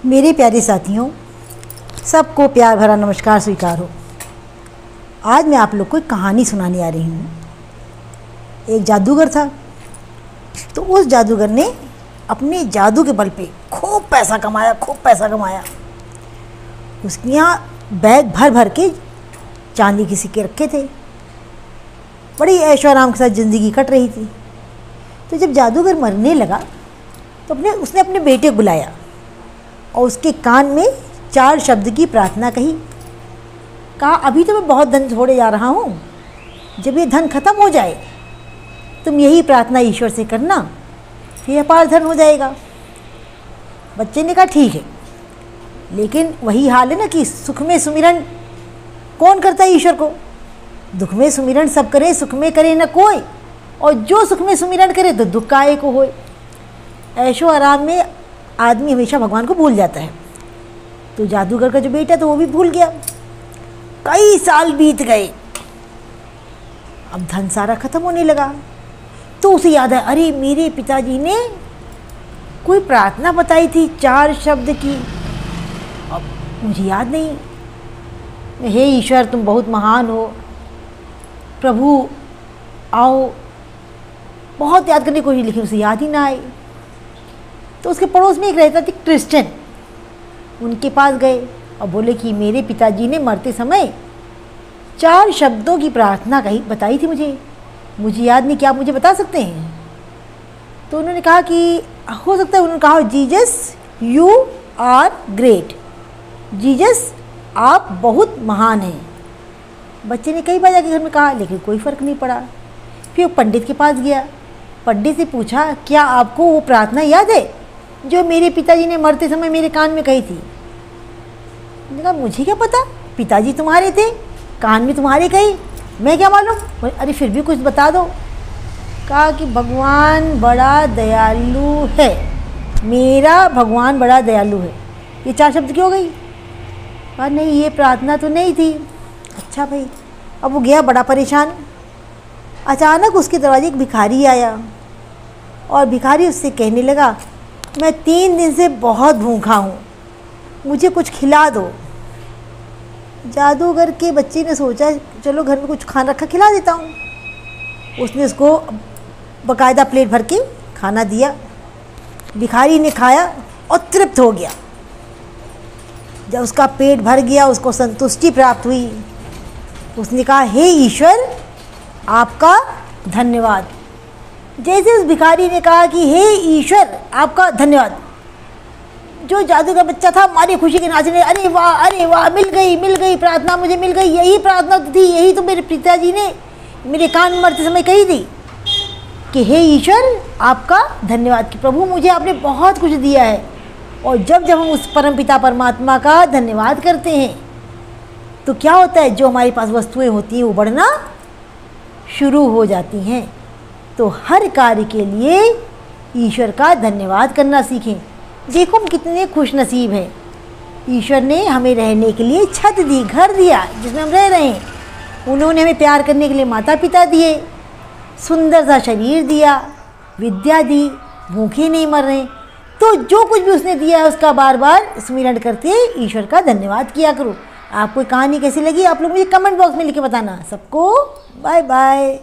मेरे प्यारे साथियों, सबको प्यार भरा नमस्कार स्वीकार हो। आज मैं आप लोग को एक कहानी सुनाने आ रही हूँ। एक जादूगर था, तो उस जादूगर ने अपने जादू के बल पे खूब पैसा कमाया। उसके यहाँ बैग भर भर के चांदी के सिक्के रखे थे। बड़ी ऐशो आराम के साथ ज़िंदगी कट रही थी। तो जब जादूगर मरने लगा तो उसने अपने बेटे को बुलाया और उसके कान में 4 शब्द की प्रार्थना कही। कहा, अभी तो मैं बहुत धन छोड़े जा रहा हूँ, जब ये धन खत्म हो जाए तुम यही प्रार्थना ईश्वर से करना, फिर अपार धन हो जाएगा। बच्चे ने कहा ठीक है, लेकिन वही हाल है ना कि सुख में सुमिरन कौन करता है ईश्वर को। दुख में सुमिरन सब करे, सुख में करे न कोई, और जो सुख में सुमिरन करे तो दुख काहे को होए। ऐशो आराम में आदमी हमेशा भगवान को भूल जाता है। तो जादूगर का जो बेटा था वो भी भूल गया। कई साल बीत गए, अब धन सारा खत्म होने लगा। तो उसे याद है, अरे मेरे पिताजी ने कोई प्रार्थना बताई थी 4 शब्द की, अब मुझे याद नहीं। हे ईश्वर, तुम बहुत महान हो, प्रभु आओ। बहुत याद करने की कोशिश, लेकिन उसे याद ही ना आई। तो उसके पड़ोस में एक रहता था क्रिश्चियन, उनके पास गए और बोले कि मेरे पिताजी ने मरते समय 4 शब्दों की प्रार्थना बताई थी, मुझे याद नहीं, क्या आप मुझे बता सकते हैं? तो उन्होंने कहा कि हो सकता है। उन्होंने कहा, Jesus you are great, Jesus आप बहुत महान हैं। बच्चे ने कई बार जाके घर में कहा, लेकिन कोई फ़र्क नहीं पड़ा। फिर वो पंडित के पास गया, पंडित से पूछा, क्या आपको वो प्रार्थना याद है जो मेरे पिताजी ने मरते समय मेरे कान में कही थी? मैंने कहा, मुझे क्या पता, पिताजी तुम्हारे थे, कान में तुम्हारे कही, मैं क्या मालूम। अरे फिर भी कुछ बता दो। कहा कि भगवान बड़ा दयालु है, मेरा भगवान बड़ा दयालु है। ये 4 शब्द क्यों हो गई? कहा नहीं, ये प्रार्थना तो नहीं थी। अच्छा भाई। अब वो गया बड़ा परेशान। अचानक उसके दरवाजे एक भिखारी आया और भिखारी उससे कहने लगा, मैं 3 दिन से बहुत भूखा हूँ, मुझे कुछ खिला दो। जादूगर के बच्चे ने सोचा, चलो घर में कुछ खाना रखा, खिला देता हूँ। उसने उसको बाकायदा प्लेट भर के खाना दिया। भिखारी ने खाया और तृप्त हो गया। जब उसका पेट भर गया, उसको संतुष्टि प्राप्त हुई। उसने कहा, हे ईश्वर, आपका धन्यवाद। जैसे उस भिखारी ने कहा कि हे ईश्वर आपका धन्यवाद, जो जादू का बच्चा था मारी खुशी के नाचने, अरे वाह, मिल गई प्रार्थना, मुझे मिल गई। यही प्रार्थना थी, यही तो मेरे पिताजी ने मेरे कान में मरते समय कही थी कि हे ईश्वर आपका धन्यवाद, कि प्रभु मुझे आपने बहुत कुछ दिया है। और जब हम उस परमपिता परमात्मा का धन्यवाद करते हैं तो क्या होता है, जो हमारे पास वस्तुएं होती हैं वो बढ़ना शुरू हो जाती हैं। तो हर कार्य के लिए ईश्वर का धन्यवाद करना सीखें। देखो हम कितने खुश नसीब हैं, ईश्वर ने हमें रहने के लिए छत दी, घर दिया जिसमें हम रह रहे हैं। उन्होंने हमें प्यार करने के लिए माता पिता दिए, सुंदर सा शरीर दिया, विद्या दी, भूखे नहीं मर रहे। तो जो कुछ भी उसने दिया है उसका बार बार स्मरण करते ईश्वर का धन्यवाद किया करो। आपको कहानी कैसी लगी आप लोग मुझे कमेंट बॉक्स में लिख के बताना। सबको बाय बाय।